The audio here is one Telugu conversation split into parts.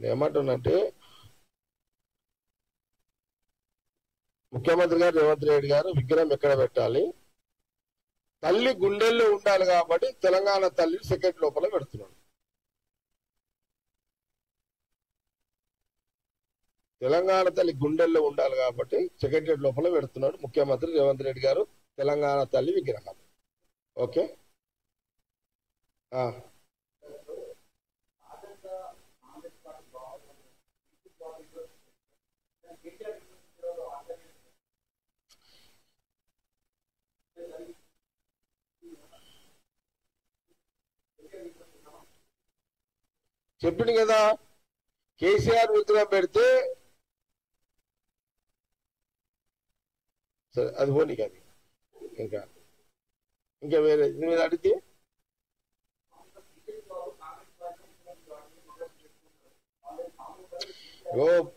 నేను ఏమంటున్నంటే ముఖ్యమంత్రి గారు రేవంత్ రెడ్డి గారు విగ్రహం ఎక్కడ పెట్టాలి, తల్లి గుండెల్లో ఉండాలి కాబట్టి తెలంగాణ తల్లి సెకండ్ లోపల పెడుతున్నాడు. తెలంగాణ తల్లి గుండెల్లో ఉండాలి కాబట్టి సెక్రటరియట్ లోపల పెడుతున్నాడు ముఖ్యమంత్రి రేవంత్ రెడ్డి గారు తెలంగాణ తల్లి విగ్రహం. ఓకే, చెప్పింది కదా కేసీఆర్ విగ్రహం పెడితే సరే అది పోనీ కాదు, ఇంకా వేరే మీద అడిగితే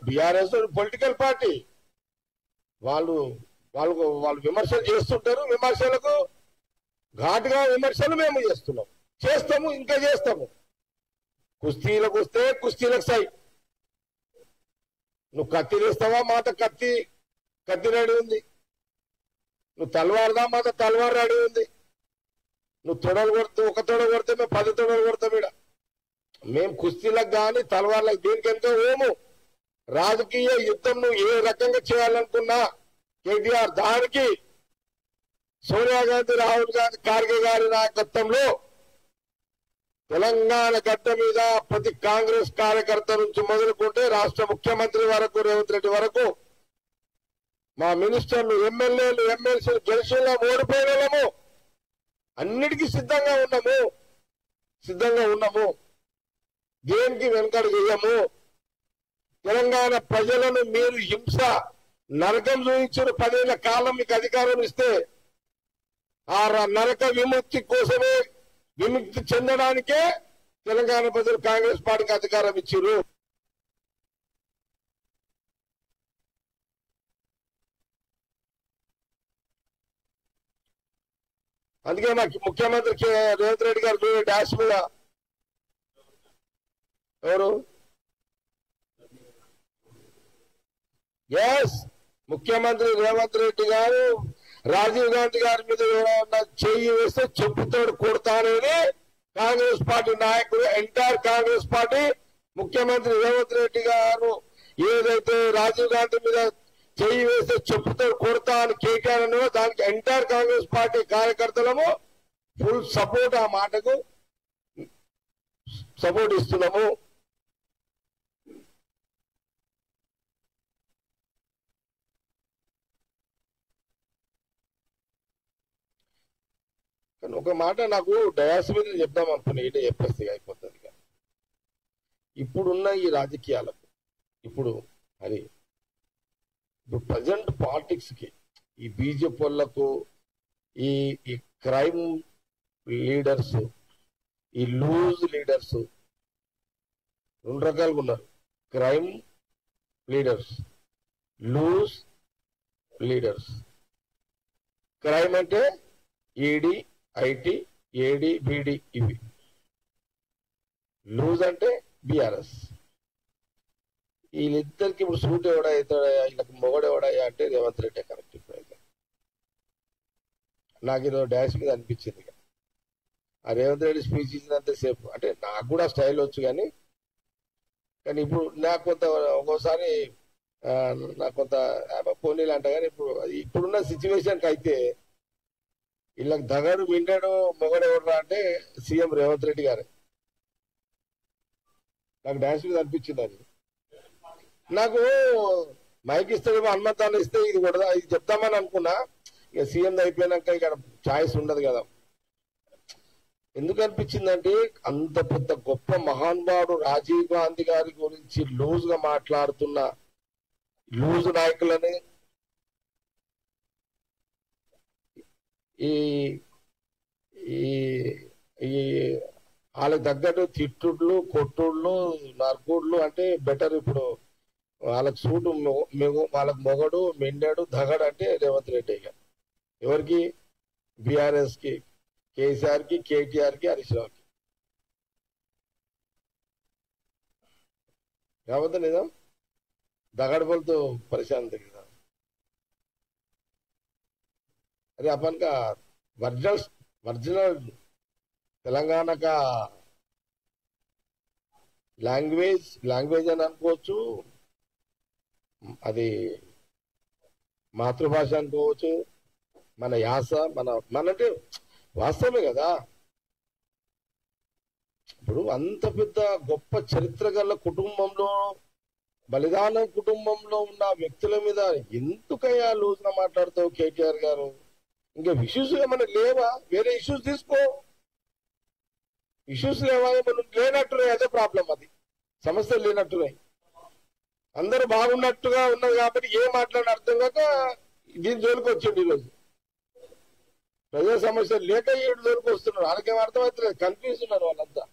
బీఆర్ఎస్ పొలిటికల్ పార్టీ వాళ్ళు విమర్శలు చేస్తుంటారు. విమర్శలకు ఘాటుగా విమర్శలు మేము చేస్తాము ఇంకా చేస్తాము. కుస్తీలకు వస్తే కుస్తీలకు సై, నువ్వు కత్తి తీస్తావా మాత కత్తి రెడీ ఉంది, నువ్వు తలవారుదా మాత తలవారు రెడీ ఉంది, నువ్వు తొడలు కొడితే ఒక తొడ కొడితే మేము 10 తొడలు కొడతాం. ఇక్కడ మేము కుస్తీలకు కానీ తలవార్లకు దేనికి ఎంతో ఓము. రాజకీయ యుద్ధం నువ్వు ఏ రకంగా చేయాలనుకున్నా కేటీఆర్ దానికి సోనియా గాంధీ, రాహుల్ గాంధీ, ఖార్గే గారి నాయకత్వంలో తెలంగాణ గడ్డ మీద ప్రతి కాంగ్రెస్ కార్యకర్త నుంచి మొదలుకుంటే రాష్ట్ర ముఖ్యమంత్రి వరకు రేవంత్ రెడ్డి వరకు మా మినిస్టర్లు, ఎమ్మెల్యేలు, ఎమ్మెల్సీలు గెలిచేలా ఓడిపోయినము అన్నిటికీ సిద్ధంగా ఉన్నాము. దేనికి వెనకడుగు వేయము. తెలంగాణ ప్రజలను మీరు హింస నరకం చూపించిన 10 ఏళ్ల కాలం మీకు అధికారం ఇస్తే ఆ నరక విముక్తి కోసమే, విముక్తి చెందడానికే తెలంగాణ ప్రజలు కాంగ్రెస్ పార్టీకి అధికారం ఇచ్చారు. అందుకే మాకు ముఖ్యమంత్రి రేవంత్ రెడ్డి గారు డాష్ మీద ఎవరు ముఖ్యమంత్రి రేవంత్ రెడ్డి గారు రాజీవ్ గాంధీ గారి మీద ఏమైనా చెయ్యి వేస్తే చెప్పుతోడు కొడతానని కాంగ్రెస్ పార్టీ నాయకులు, ఎంటైర్ కాంగ్రెస్ పార్టీ, ముఖ్యమంత్రి రేవంత్ రెడ్డి గారు ఏదైతే రాజీవ్ గాంధీ మీద చెయ్యి వేస్తే చెప్పుతోడు కొడతా అని కేటీఆర్ అన్నారో దానికి ఎంటైర్ కాంగ్రెస్ పార్టీ కార్యకర్తలము ఫుల్ సపోర్ట్, ఆ మాటకు సపోర్ట్ ఇస్తున్నాము. ఒక మాట నాకు డయాస్ మీద చెప్దాం అనుకున్నా, ఏంటో చెప్పేస్తే అయిపోతుంది. ఇప్పుడున్న ఈ రాజకీయాలకు ఇప్పుడు ప్రజెంట్ పాలిటిక్స్ కి ఈ బీజేపీ వాళ్ళకు ఈ క్రైమ్ లీడర్స్, ఈ లూజ్ లీడర్స్ 2 రకాలుగా ఉన్నారు. Crime leaders, loose leaders. Crime అంటే ఈడీ, ఐటీ, ఏడి, బీడీ ఇవి. లూజ్ అంటే బీఆర్ఎస్. వీళ్ళిద్దరికి ఇప్పుడు సూట్ ఎవడవుతాడా, వీళ్ళకి మొగడు ఎవడయ్యా అంటే రేవంత్ రెడ్డి కరెక్ట్. ఇప్పుడైతే నాకు ఇది డాష్ మీద అనిపించింది. ఆ రేవంత్ రెడ్డి స్పీచ్ ఇచ్చినంతసేపు అంటే నాకు కూడా స్టైల్ వచ్చు, కానీ ఇప్పుడు నాకు కొంత ఒక్కోసారి నాకు కొంత పోనీలు అంట. కానీ ఇప్పుడున్న సిచ్యువేషన్కి అయితే వీళ్ళకి దగడు మిండాడు మొగడు ఎవడరా అంటే సీఎం రేవంత్ రెడ్డి గారే. నాకు డాన్స్ మీద అనిపించింది. అది నాకు మైక్ ఇస్తాడేమో, హనుమంతాన్ని ఇస్తే ఇది కూడా ఇది చెప్తామని అనుకున్నా. ఇక సీఎం అయిపోయినాక ఇక్కడ ఛాయిస్ ఉండదు కదా. ఎందుకు అనిపించిందంటే అంత పెద్ద గొప్ప మహానుభావుడు రాజీవ్ గాంధీ గారి గురించి లూజ్ గా మాట్లాడుతున్న లూజ్ నాయకులని వాళ్ళకి తగ్గట్టు తిట్టుళ్ళు, కొట్టుళ్ళు, నరుకుళ్ళు అంటే బెటర్. ఇప్పుడు వాళ్ళకి సూటు వాళ్ళకి మొగడు, మెండాడు, దగడు అంటే రేవంత్ రెడ్డి. ఎవరికి? బీఆర్ఎస్ కి, కేసీఆర్ కి, కేటీఆర్ కి, హరీష్ రావుకి. ఏమవుతుంది నిజం दगड़बल परेशान थे अरे अपन का वर्जिनल वर्जिनल तेलंगाना का लैंग्वेज అని అనుకోవచ్చు అది మాతృభాష అనుకోవచ్చు మన యాస అంటే వాస్తవమే కదా ఇప్పుడు అంత పెద్ద గొప్ప చరిత్ర గల కుటుంబంలో బలిదానం కుటుంబంలో ఉన్న వ్యక్తుల మీద ఎందుకయ్యా లూజ్గా మాట్లాడతావు కేటీఆర్ గారు ఇంకా ఇష్యూస్ ఏమైనా లేవా వేరే ఇష్యూస్ తీసుకో ఇష్యూస్ లేవా మనం లేనట్టున్నాయి అదే ప్రాబ్లం అది సమస్యలు లేనట్టున్నాయి అందరూ బాగున్నట్టుగా ఉన్నది కాబట్టి ఏం మాట్లాడిన అర్థం కాక దీని జోలికి వచ్చిండు ఈరోజు ప్రజా సమస్యలు లేక ఏడు జోలికి వస్తున్నారు వాళ్ళకేం అర్థమవుతలేదు కన్ఫ్యూజ్ ఉన్నారు వాళ్ళంతా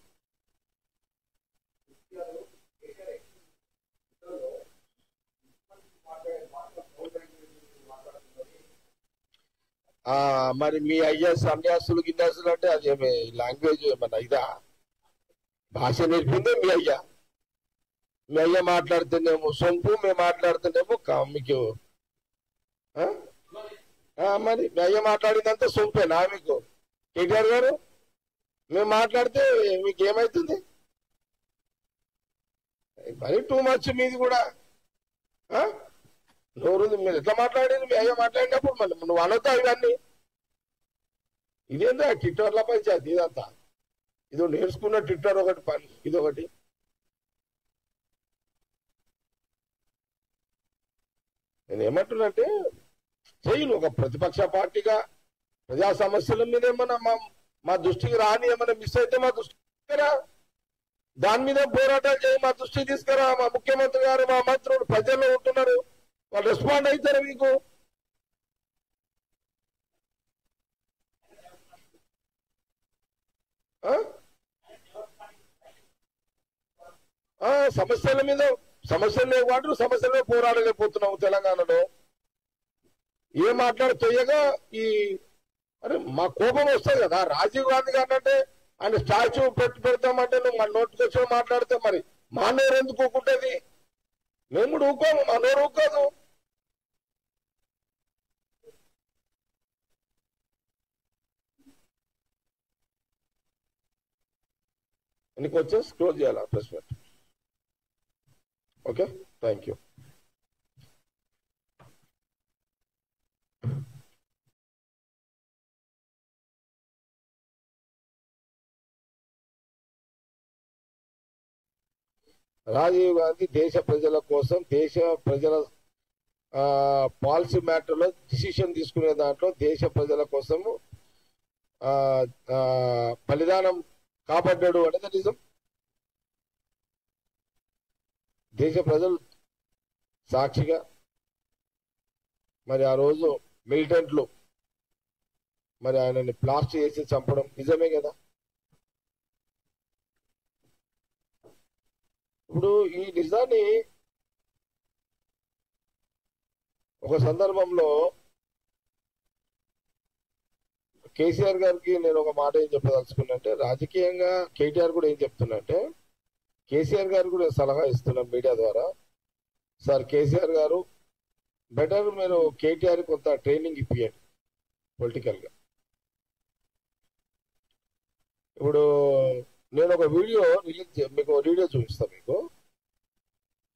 మరి మీ అయ్యా సన్యాసులు గిన్యాసులు అంటే అదేమి లాంగ్వేజ్ ఏమన్నా ఇదా భాష నేర్పిందే మీ అయ్యా మాట్లాడితేనేమో సొంపు మేము మాట్లాడితేనేమో మీకు మరి మీ అయ్యా మాట్లాడిందంతా సొంపేనా మీకు కేటీఆర్ గారు మేము మాట్లాడితే మీకు ఏమైతుంది మరి టూ మచ్ మీది కూడా నోరు మీరు ఎట్లా మాట్లాడేది మీ అయ్యా మాట్లాడినప్పుడు మళ్ళీ నువ్వు అనొద్దా ఇవన్నీ ఇదేందా ట్విట్టర్ల పంచాయతీ ఇదంతా ఇది నేర్చుకున్న ట్విట్టర్ ఒకటి పని ఇదొకటి నేను ఏమంటున్నంటే చెయ్యి ఒక ప్రతిపక్ష పార్టీగా ప్రజా సమస్యల మీద ఏమన్నా మా దృష్టికి రాని ఏమన్నా మిస్ అయితే మా దృష్టికి రా దాని మీద పోరాటాలు చేయి మా దృష్టికి తీసుకురా మా ముఖ్యమంత్రి గారు మా మంత్రులు ప్రజల్లో ఉంటున్నారు వాళ్ళు రెస్పాండ్ అవుతారు మీకు సమస్యలు లేవు సమస్యల మీద పోరాడలేకపోతున్నాము తెలంగాణలో ఏం మాట్లాడుతోయగా అరే మా కోపం వస్తుంది కదా రాజీవ్ గాంధీ గారు అంటే ఆయన స్టాచ్యూ పెడతామంటే నువ్వు మన నోటికి వచ్చి మాట్లాడితే మరి మా నోరు ఎందుకు ఊకుంటుంది మేము కూడా ఊకోము మా నోరు ఊకోదు ఎన్నికి వచ్చేసి క్లోజ్ చేయాలా press meet okay thank you Rajiv Gandhi దేశ ప్రజల కోసం దేశ ప్రజల పాలసీ మ్యాటర్లో డిసిషన్ తీసుకునే దాంట్లో దేశ ప్రజల కోసము బలిదానం కాపాడ్డాడు అనేది నిజం దేశ ప్రజలు సాక్షిగా మరి ఆ రోజు మిలిటెంట్లు మరి ఆయనని బ్లాస్ట్ చేసి చంపడం నిజమే కదా ఇప్పుడు ఈ నిజాన్ని ఒక సందర్భంలో కేసీఆర్ గారికి నేను ఒక మాట ఏం చెప్పదలుచుకున్నంటే రాజకీయంగా కేటీఆర్ కూడా ఏం చెప్తున్నంటే కేసీఆర్ గారు కూడా సలహా ఇస్తున్నాం మీడియా ద్వారా సార్ కేసీఆర్ గారు బెటర్ మీరు కేటీఆర్ కొంత ట్రైనింగ్ ఇప్పియండి పొలిటికల్గా ఇప్పుడు నేను ఒక వీడియో రిలీజ్ మీకు వీడియో చూపిస్తాను